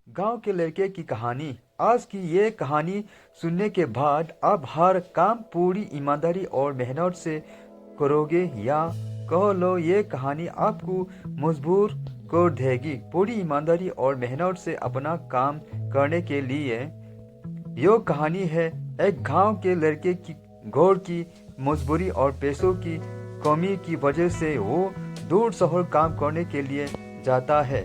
गांव के लड़के की कहानी। आज की ये कहानी सुनने के बाद आप हर काम पूरी ईमानदारी और मेहनत से करोगे, या कह लो ये कहानी आपको मजबूर कर देगी पूरी ईमानदारी और मेहनत से अपना काम करने के लिए। यह कहानी है एक गांव के लड़के की घर की मजबूरी और पैसों की कमी की वजह से वो दूर शहर काम करने के लिए जाता है,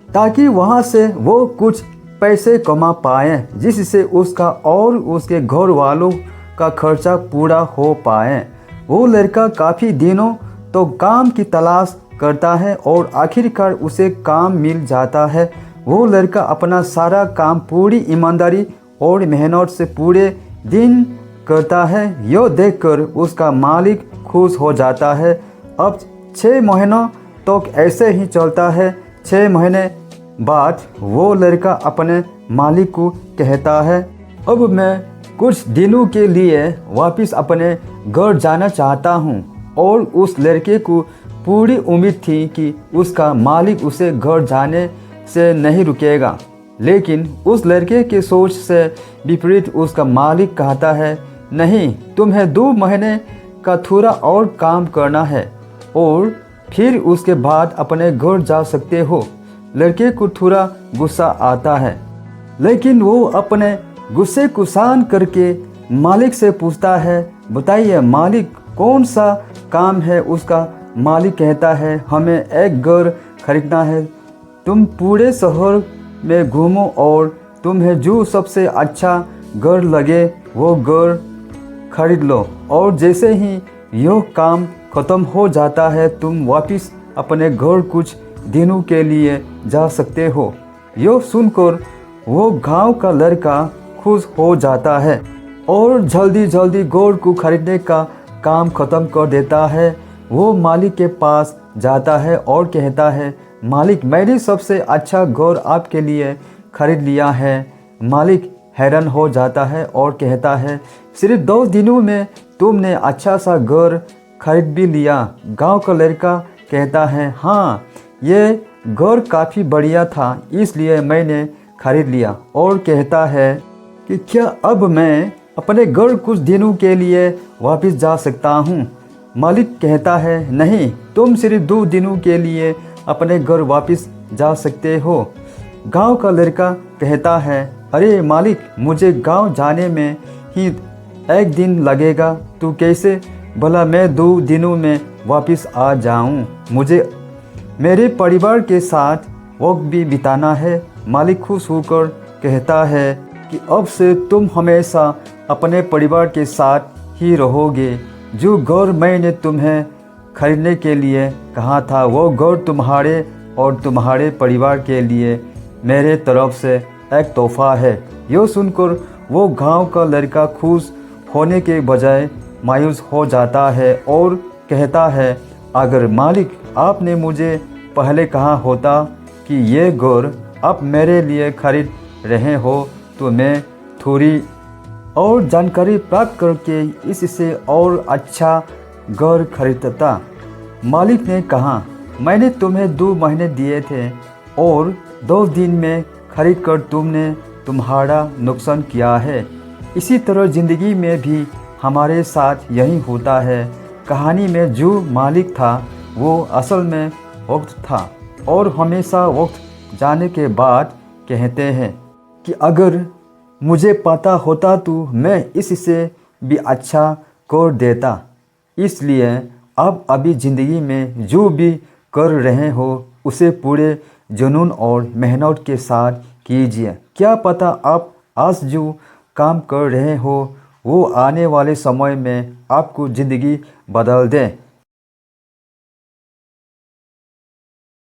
ताकि वहां से वो कुछ पैसे कमा पाए, जिससे उसका और उसके घर वालों का खर्चा पूरा हो पाए। वो लड़का काफ़ी दिनों तो काम की तलाश करता है और आखिरकार उसे काम मिल जाता है। वो लड़का अपना सारा काम पूरी ईमानदारी और मेहनत से पूरे दिन करता है। यह देखकर उसका मालिक खुश हो जाता है। अब 6 महीनों तक ऐसे ही चलता है। 6 महीने बाद वो लड़का अपने मालिक को कहता है, अब मैं कुछ दिनों के लिए वापस अपने घर जाना चाहता हूँ। और उस लड़के को पूरी उम्मीद थी कि उसका मालिक उसे घर जाने से नहीं रुकेगा, लेकिन उस लड़के के सोच से विपरीत उसका मालिक कहता है, नहीं, तुम्हें 2 महीने का थोड़ा और काम करना है और फिर उसके बाद अपने घर जा सकते हो। लड़के को थोड़ा गुस्सा आता है, लेकिन वो अपने गुस्से को शांत करके मालिक से पूछता है, बताइए मालिक, कौन सा काम है। उसका मालिक कहता है, हमें एक घर खरीदना है। तुम पूरे शहर में घूमो और तुम्हें जो सबसे अच्छा घर लगे वो घर खरीद लो, और जैसे ही यह काम ख़त्म हो जाता है तुम वापस अपने घर कुछ दिनों के लिए जा सकते हो। यह सुनकर वो गांव का लड़का खुश हो जाता है और जल्दी जल्दी घर को खरीदने का काम ख़त्म कर देता है। वो मालिक के पास जाता है और कहता है, मालिक, मैंने सबसे अच्छा घर आपके लिए खरीद लिया है। मालिक हैरान हो जाता है और कहता है, सिर्फ 2 दिनों में तुमने अच्छा सा घर खरीद भी लिया। गांव का लड़का कहता है, हाँ, ये घर काफ़ी बढ़िया था, इसलिए मैंने खरीद लिया। और कहता है कि क्या अब मैं अपने घर कुछ दिनों के लिए वापस जा सकता हूँ। मालिक कहता है, नहीं, तुम सिर्फ 2 दिनों के लिए अपने घर वापस जा सकते हो। गांव का लड़का कहता है, अरे मालिक, मुझे गांव जाने में ही 1 दिन लगेगा, तो कैसे भला मैं 2 दिनों में वापस आ जाऊं। मुझे मेरे परिवार के साथ वक्त भी बिताना है। मालिक खुश होकर कहता है कि अब से तुम हमेशा अपने परिवार के साथ ही रहोगे। जो घर मैंने तुम्हें खरीदने के लिए कहा था वो घर तुम्हारे और तुम्हारे परिवार के लिए मेरे तरफ से एक तोहफा है। यह सुनकर वो गांव का लड़का खुश होने के बजाय मायूस हो जाता है और कहता है, अगर मालिक आपने मुझे पहले कहा होता कि ये घर आप मेरे लिए खरीद रहे हो तो मैं थोड़ी और जानकारी प्राप्त करके इससे और अच्छा घर खरीदता। मालिक ने कहा, मैंने तुम्हें 2 महीने दिए थे और 2 दिन में खरीद कर तुमने तुम्हारा नुकसान किया है। इसी तरह ज़िंदगी में भी हमारे साथ यही होता है। कहानी में जो मालिक था वो असल में वक्त था, और हमेशा वक्त जाने के बाद कहते हैं कि अगर मुझे पता होता तो मैं इससे भी अच्छा कर देता। इसलिए अब अभी ज़िंदगी में जो भी कर रहे हो उसे पूरे जुनून और मेहनत के साथ कीजिए। क्या पता आप आज जो काम कर रहे हो वो आने वाले समय में आपको ज़िंदगी बदल दे।